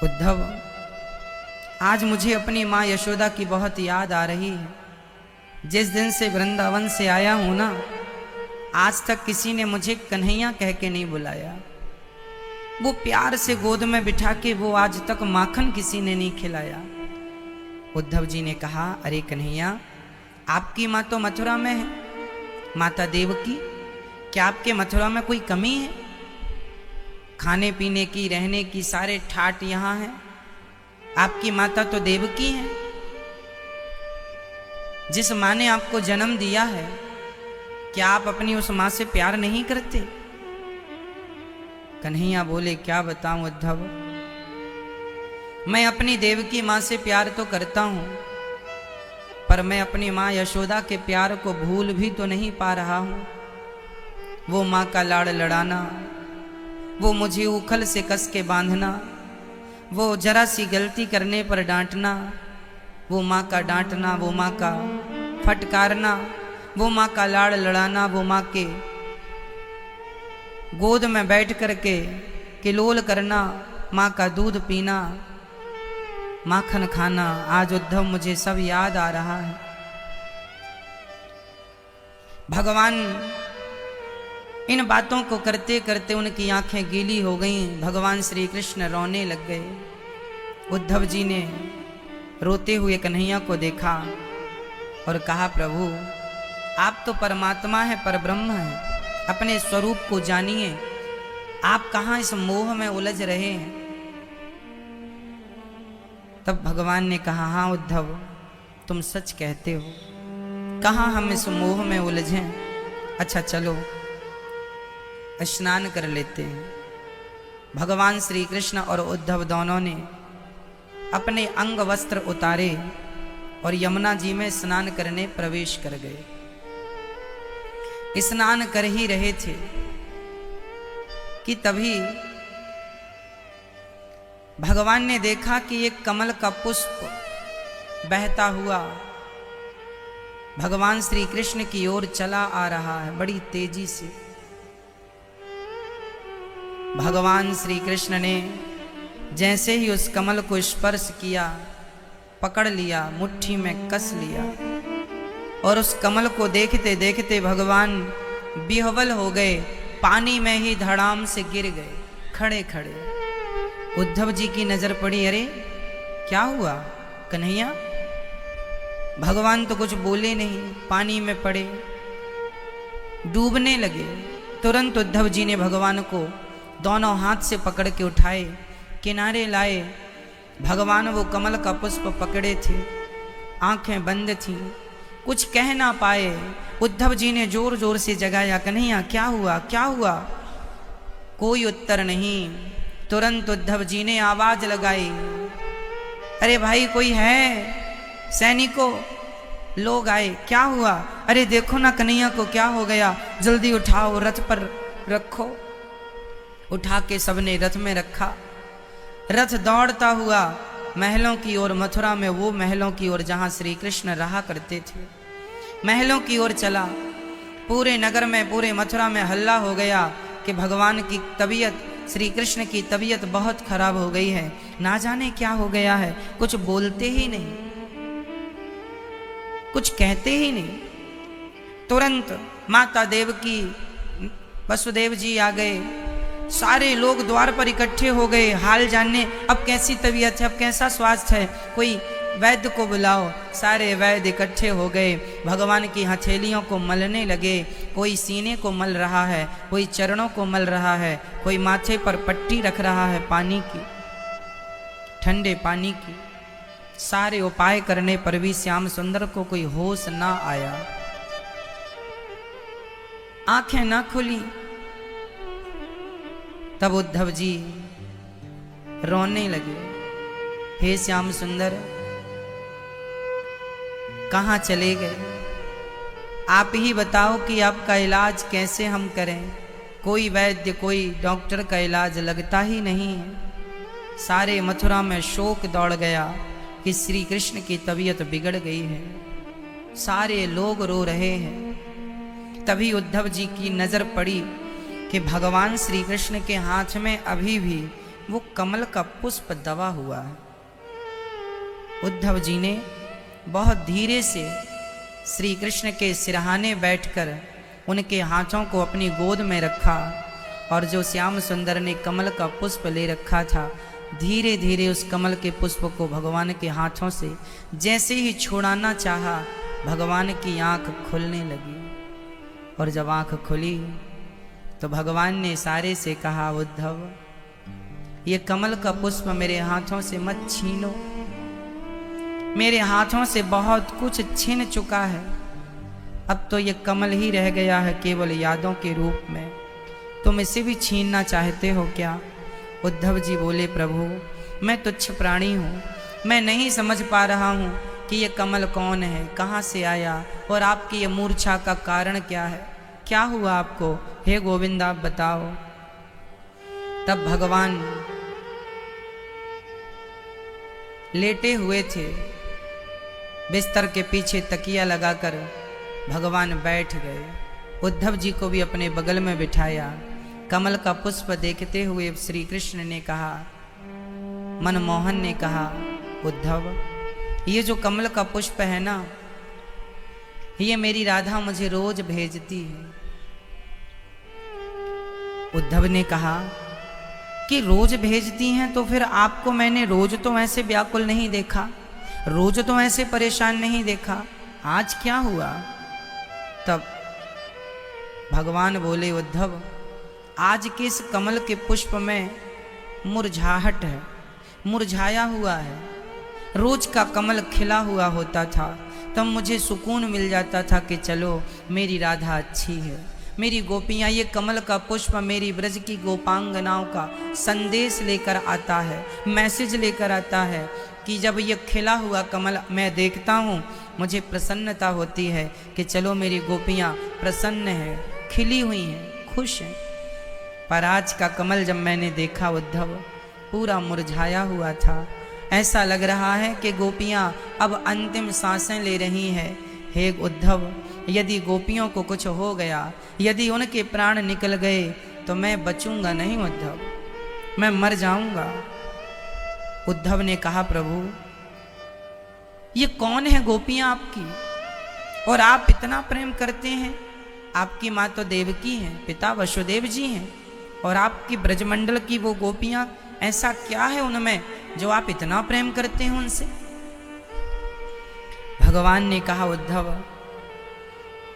उद्धव, आज मुझे अपनी माँ यशोदा की बहुत याद आ रही है। जिस दिन से वृंदावन से आया हूं ना, आज तक किसी ने मुझे कन्हैया कह के नहीं बुलाया। वो प्यार से गोद में बिठा के वो आज तक माखन किसी ने नहीं खिलाया। उद्धव जी ने कहा, अरे कन्हैया, आपकी माँ तो मथुरा में है, माता देवकी। क्या आपके मथुरा में कोई कमी है? खाने पीने की, रहने की, सारे ठाट यहाँ है। आपकी माता तो देवकी है। जिस माँ ने आपको जन्म दिया है, क्या आप अपनी उस माँ से प्यार नहीं करते? कन्हैया बोले, क्या बताऊं उद्धव, मैं अपनी देवकी माँ से प्यार तो करता हूं, पर मैं अपनी माँ यशोदा के प्यार को भूल भी तो नहीं पा रहा हूं। वो माँ का लाड़ लड़ाना, वो मुझे उखल से कस के बांधना, वो जरा सी गलती करने पर डांटना, वो माँ का डांटना, वो माँ का फटकारना, वो माँ का लाड़ लड़ाना, वो माँ के गोद में बैठ करके किलोल करना, माँ का दूध पीना, माखन खाना, आज उद्धव मुझे सब याद आ रहा है। भगवान इन बातों को करते करते उनकी आंखें गीली हो गईं। भगवान श्री कृष्ण रोने लग गए। उद्धव जी ने रोते हुए कन्हैया को देखा और कहा, प्रभु आप तो परमात्मा है, परब्रह्म है, अपने स्वरूप को जानिए। आप कहाँ इस मोह में उलझ रहे हैं? तब भगवान ने कहा, हाँ उद्धव, तुम सच कहते हो, कहाँ हम इस मोह में उलझे। अच्छा चलो स्नान कर लेते हैं। भगवान श्री कृष्ण और उद्धव दोनों ने अपने अंग वस्त्र उतारे और यमुना जी में स्नान करने प्रवेश कर गए। स्नान कर ही रहे थे कि तभी भगवान ने देखा कि एक कमल का पुष्प बहता हुआ भगवान श्री कृष्ण की ओर चला आ रहा है बड़ी तेजी से। भगवान श्री कृष्ण ने जैसे ही उस कमल को स्पर्श किया, पकड़ लिया, मुट्ठी में कस लिया और उस कमल को देखते देखते भगवान विह्वल हो गए, पानी में ही धड़ाम से गिर गए खड़े खड़े। उद्धव जी की नजर पड़ी, अरे क्या हुआ कन्हैया? भगवान तो कुछ बोले नहीं, पानी में पड़े, डूबने लगे। तुरंत उद्धव जी ने भगवान को दोनों हाथ से पकड़ के उठाए, किनारे लाए। भगवान वो कमल का पुष्प पकड़े थे, आंखें बंद थीं, कुछ कह ना पाए। उद्धव जी ने जोर जोर से जगाया, कन्हैया क्या हुआ, क्या हुआ? कोई उत्तर नहीं। तुरंत उद्धव जी ने आवाज लगाई, अरे भाई कोई है? सैनिकों, लोग आए, क्या हुआ? अरे देखो ना कन्हैया को क्या हो गया, जल्दी उठाओ, रथ पर रखो। उठा के सबने रथ में रखा। रथ दौड़ता हुआ महलों की ओर, मथुरा में वो महलों की ओर जहां श्री कृष्ण रहा करते थे, महलों की ओर चला। पूरे नगर में, पूरे मथुरा में हल्ला हो गया कि भगवान की तबीयत, श्री कृष्ण की तबीयत बहुत खराब हो गई है, ना जाने क्या हो गया है, कुछ बोलते ही नहीं, कुछ कहते ही नहीं। तुरंत माता देवकी, वसुदेव जी आ गए, सारे लोग द्वार पर इकट्ठे हो गए हाल जानने, अब कैसी तबीयत है, अब कैसा स्वास्थ्य है, कोई वैद्य को बुलाओ। सारे वैद्य इकट्ठे हो गए, भगवान की हथेलियों को मलने लगे। कोई सीने को मल रहा है, कोई चरणों को मल रहा है, कोई माथे पर पट्टी रख रहा है पानी की, ठंडे पानी की। सारे उपाय करने पर भी श्याम सुंदर को कोई होश ना आया, आंखें ना खुली। तब उद्धव जी रोने लगे, हे श्याम सुंदर कहाँ चले गए? आप ही बताओ कि आपका इलाज कैसे हम करें? कोई वैद्य, कोई डॉक्टर का इलाज लगता ही नहीं है। सारे मथुरा में शोक दौड़ गया कि श्री कृष्ण की तबीयत बिगड़ गई है, सारे लोग रो रहे हैं। तभी उद्धव जी की नजर पड़ी कि भगवान श्री कृष्ण के हाथ में अभी भी वो कमल का पुष्प दबा हुआ है। उद्धव जी ने बहुत धीरे से श्री कृष्ण के सिरहाने बैठकर उनके हाथों को अपनी गोद में रखा और जो श्याम सुंदर ने कमल का पुष्प ले रखा था, धीरे धीरे उस कमल के पुष्प को भगवान के हाथों से जैसे ही छुड़ाना चाहा, भगवान की आंख खुलने लगी। और जब आंख खुली तो भगवान ने इशारे से कहा, उद्धव ये कमल का पुष्प मेरे हाथों से मत छीनो। मेरे हाथों से बहुत कुछ छीन चुका है, अब तो ये कमल ही रह गया है केवल यादों के रूप में। तुम इसे भी छीनना चाहते हो क्या? उद्धव जी बोले, प्रभु मैं तुच्छ प्राणी हूँ, मैं नहीं समझ पा रहा हूँ कि ये कमल कौन है, कहाँ से आया और आपकी ये मूर्छा का कारण क्या है, क्या हुआ आपको? हे गोविंद आप बताओ। तब भगवान लेटे हुए थे, बिस्तर के पीछे तकिया लगाकर भगवान बैठ गए। उद्धव जी को भी अपने बगल में बिठाया। कमल का पुष्प देखते हुए श्री कृष्ण ने कहा, मनमोहन ने कहा, उद्धव ये जो कमल का पुष्प है ना, ये मेरी राधा मुझे रोज भेजती है। उद्धव ने कहा कि रोज भेजती हैं, तो फिर आपको मैंने रोज तो ऐसे व्याकुल नहीं देखा, रोज तो ऐसे परेशान नहीं देखा, आज क्या हुआ? तब भगवान बोले, उद्धव आज के इस कमल के पुष्प में मुरझाहट है, मुरझाया हुआ है। रोज का कमल खिला हुआ होता था तब मुझे सुकून मिल जाता था कि चलो मेरी राधा अच्छी है, मेरी गोपियाँ, ये कमल का पुष्प मेरी ब्रज की गोपांगनाओं का संदेश लेकर आता है, मैसेज लेकर आता है कि जब ये खिला हुआ कमल मैं देखता हूँ मुझे प्रसन्नता होती है कि चलो मेरी गोपियाँ प्रसन्न हैं, खिली हुई हैं, खुश हैं। पर आज का कमल जब मैंने देखा उद्धव, पूरा मुरझाया हुआ था। ऐसा लग रहा है कि गोपियाँ अब अंतिम सांसें ले रही हैं। हे उद्धव, यदि गोपियों को कुछ हो गया, यदि उनके प्राण निकल गए तो मैं बचूंगा नहीं उद्धव, मैं मर जाऊंगा। उद्धव ने कहा, प्रभु ये कौन है गोपियां आपकी और आप इतना प्रेम करते हैं? आपकी माँ तो देवकी हैं, पिता वसुदेव जी हैं, और आपकी ब्रजमंडल की वो गोपियां, ऐसा क्या है उनमें जो आप इतना प्रेम करते हैं उनसे? भगवान ने कहा, उद्धव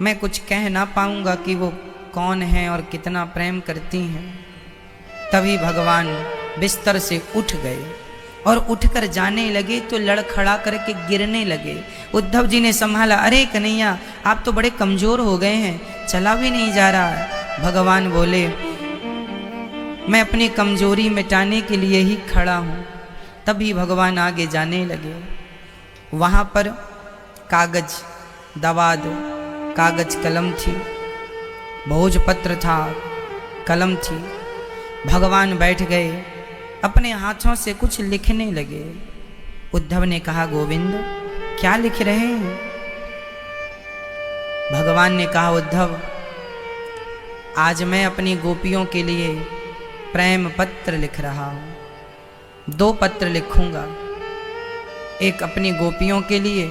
मैं कुछ कह ना पाऊंगा कि वो कौन है और कितना प्रेम करती हैं। तभी भगवान बिस्तर से उठ गए और उठकर जाने लगे तो लड़खड़ा करके गिरने लगे। उद्धव जी ने संभाला, अरे कन्हैया आप तो बड़े कमजोर हो गए हैं, चला भी नहीं जा रहा है। भगवान बोले, मैं अपनी कमजोरी मिटाने के लिए ही खड़ा हूँ। तभी भगवान आगे जाने लगे। वहाँ पर कागज, दवाद, कागज कलम थी, भोजपत्र था, कलम थी। भगवान बैठ गए, अपने हाथों से कुछ लिखने लगे। उद्धव ने कहा, गोविंद क्या लिख रहे हैं? भगवान ने कहा, उद्धव आज मैं अपनी गोपियों के लिए प्रेम पत्र लिख रहा हूँ। 2 पत्र लिखूंगा, एक अपनी गोपियों के लिए,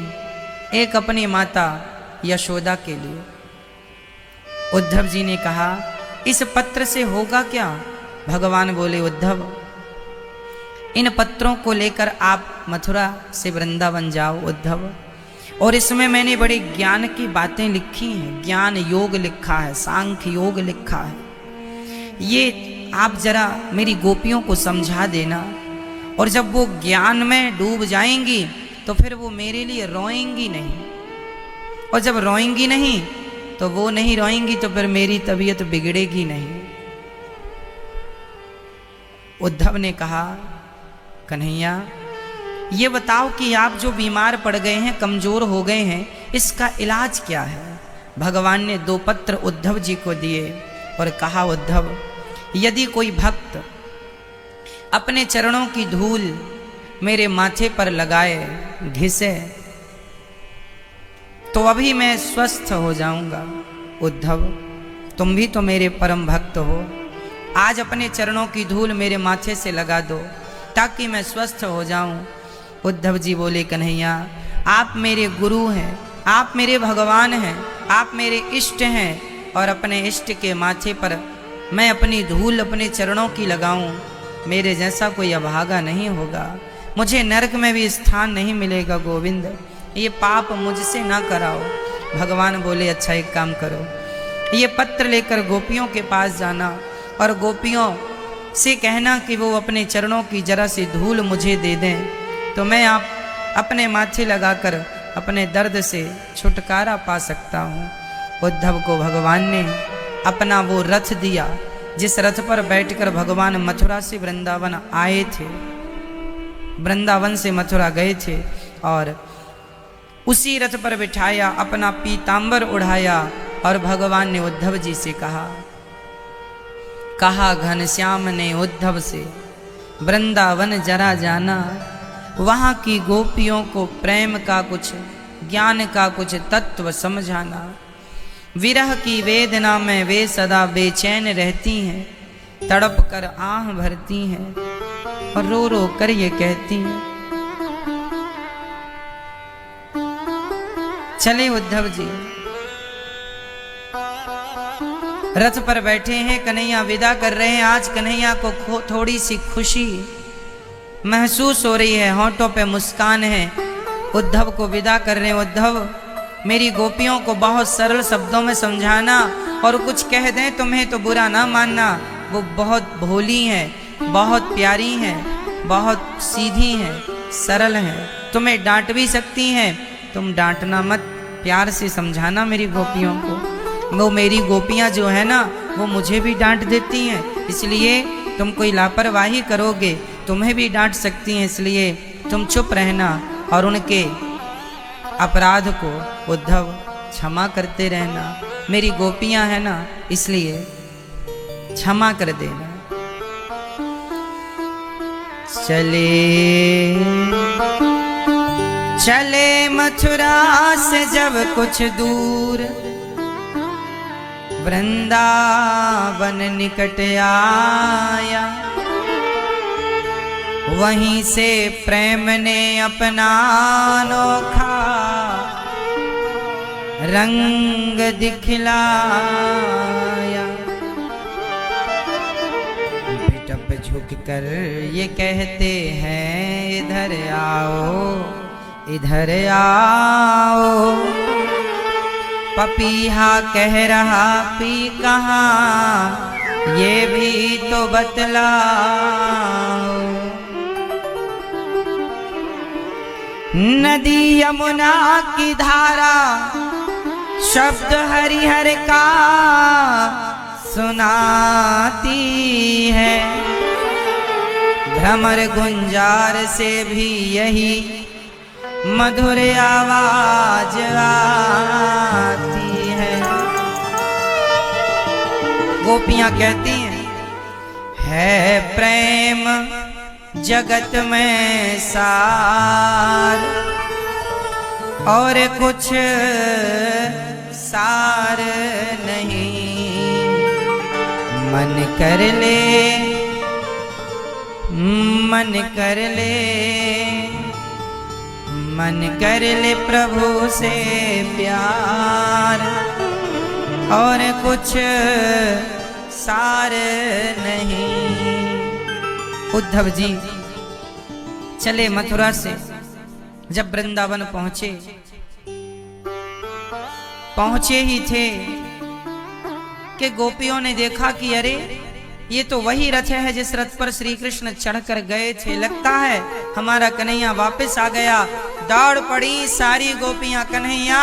एक अपनी माता यशोदा के लिए। उद्धव जी ने कहा, इस पत्र से होगा क्या? भगवान बोले, उद्धव इन पत्रों को लेकर आप मथुरा से वृंदावन जाओ उद्धव, और इसमें मैंने बड़े ज्ञान की बातें लिखी हैं, ज्ञान योग लिखा है, सांख्य योग लिखा है। ये आप जरा मेरी गोपियों को समझा देना, और जब वो ज्ञान में डूब जाएंगी तो फिर वो मेरे लिए रोएंगी नहीं, और जब रोएंगी नहीं तो वो नहीं रोएंगी तो फिर मेरी तबीयत बिगड़ेगी नहीं। उद्धव ने कहा, कन्हैया ये बताओ कि आप जो बीमार पड़ गए हैं, कमजोर हो गए हैं, इसका इलाज क्या है? भगवान ने 2 पत्र उद्धव जी को दिए और कहा, उद्धव यदि कोई भक्त अपने चरणों की धूल मेरे माथे पर लगाए, घिसे, तो अभी मैं स्वस्थ हो जाऊंगा। उद्धव तुम भी तो मेरे परम भक्त हो, आज अपने चरणों की धूल मेरे माथे से लगा दो ताकि मैं स्वस्थ हो जाऊं। उद्धव जी बोले, कन्हैया आप मेरे गुरु हैं, आप मेरे भगवान हैं, आप मेरे इष्ट हैं, और अपने इष्ट के माथे पर मैं अपनी धूल अपने चरणों की लगाऊं, मेरे जैसा कोई अभागा नहीं होगा, मुझे नरक में भी स्थान नहीं मिलेगा। गोविंद ये पाप मुझसे ना कराओ। भगवान बोले, अच्छा एक काम करो, ये पत्र लेकर गोपियों के पास जाना और गोपियों से कहना कि वो अपने चरणों की जरा सी धूल मुझे दे दें, तो मैं आप अपने माथे लगाकर अपने दर्द से छुटकारा पा सकता हूँ। उद्धव को भगवान ने अपना वो रथ दिया जिस रथ पर बैठकर भगवान मथुरा से वृंदावन आए थे, वृंदावन से मथुरा गए थे, और उसी रथ पर बिठाया, अपना पीतांबर उड़ाया और भगवान ने उद्धव जी से कहा घनश्याम ने उद्धव से, वृंदावन जरा जाना, वहाँ की गोपियों को प्रेम का कुछ ज्ञान का कुछ तत्व समझाना। विरह की वेदना में वे सदा बेचैन रहती हैं, तड़प कर आह भरती हैं और रो रो कर ये कहती हैं। चले उद्धव जी रथ पर बैठे हैं, कन्हैया विदा कर रहे हैं। आज कन्हैया को थोड़ी सी खुशी महसूस हो रही है, होंठों पे मुस्कान है। उद्धव को विदा कर रहे हैं। उद्धव मेरी गोपियों को बहुत सरल शब्दों में समझाना, और कुछ कह दें तुम्हें तो बुरा ना मानना, वो बहुत भोली हैं, बहुत प्यारी हैं, बहुत सीधी हैं, सरल हैं, तुम्हें डांट भी सकती हैं, तुम डांटना मत, प्यार से समझाना मेरी गोपियों को। वो मेरी गोपियां जो है ना, वो मुझे भी डांट देती हैं, इसलिए तुम कोई लापरवाही करोगे तुम्हें भी डांट सकती हैं, इसलिए तुम चुप रहना और उनके अपराध को उद्धव क्षमा करते रहना। मेरी गोपियां हैं ना, इसलिए क्षमा कर देना। चले मथुरा से जब कुछ दूर, वृंदावन निकट आया, वहीं से प्रेम ने अपना अनोखा रंग दिखलाया। पिटप झुक कर ये कहते हैं, इधर आओ, इधर आओ। पपीहा कह रहा पी कहाँ, ये भी तो बतलाओ। नदी यमुना की धारा शब्द हरिहर का सुनाती है, भ्रमर गुंजार से भी यही मधुर आवाज आती है। गोपियां कहती हैं, है प्रेम जगत में सार, और कुछ सार नहीं। मन कर ले, मन कर ले, मन कर ले प्रभु से प्यार, और कुछ सार नहीं। उद्धव जी चले मथुरा से, जब वृंदावन पहुंचे ही थे कि गोपियों ने देखा कि अरे ये तो वही रथ है जिस रथ पर श्री कृष्ण चढ़कर गए थे, लगता है हमारा कन्हैया वापस आ गया। दौड़ पड़ी सारी गोपियां, कन्हैया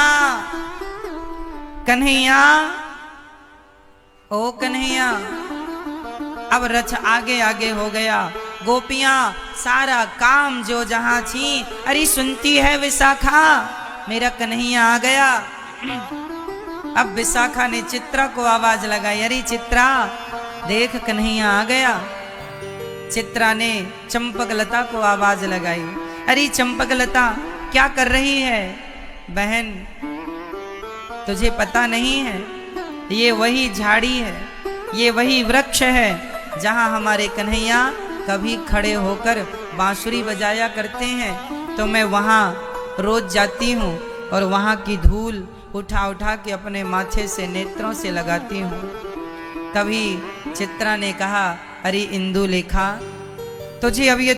कन्हैया ओ कन्हैया। अब रथ आगे आगे हो गया, गोपियां सारा काम जो जहां थी, अरे सुनती है विशाखा मेरा कन्हैया आ गया। अब विशाखा ने चित्रा को आवाज लगाई, अरे चित्रा देख कन्हैया आ गया। चित्रा ने चंपकलता को आवाज लगाई, अरे चंपकलता क्या कर रही है बहन, तुझे पता नहीं है ये वही झाड़ी है, ये वही वृक्ष है जहाँ हमारे कन्हैया कभी खड़े होकर बांसुरी बजाया करते हैं, तो मैं वहाँ रोज जाती हूँ और वहाँ की धूल उठा उठा के अपने माथे से नेत्रों से लगाती हूँ। तभी चित्रा ने कहा, अरे इंदुलेखा, तुझे अब ये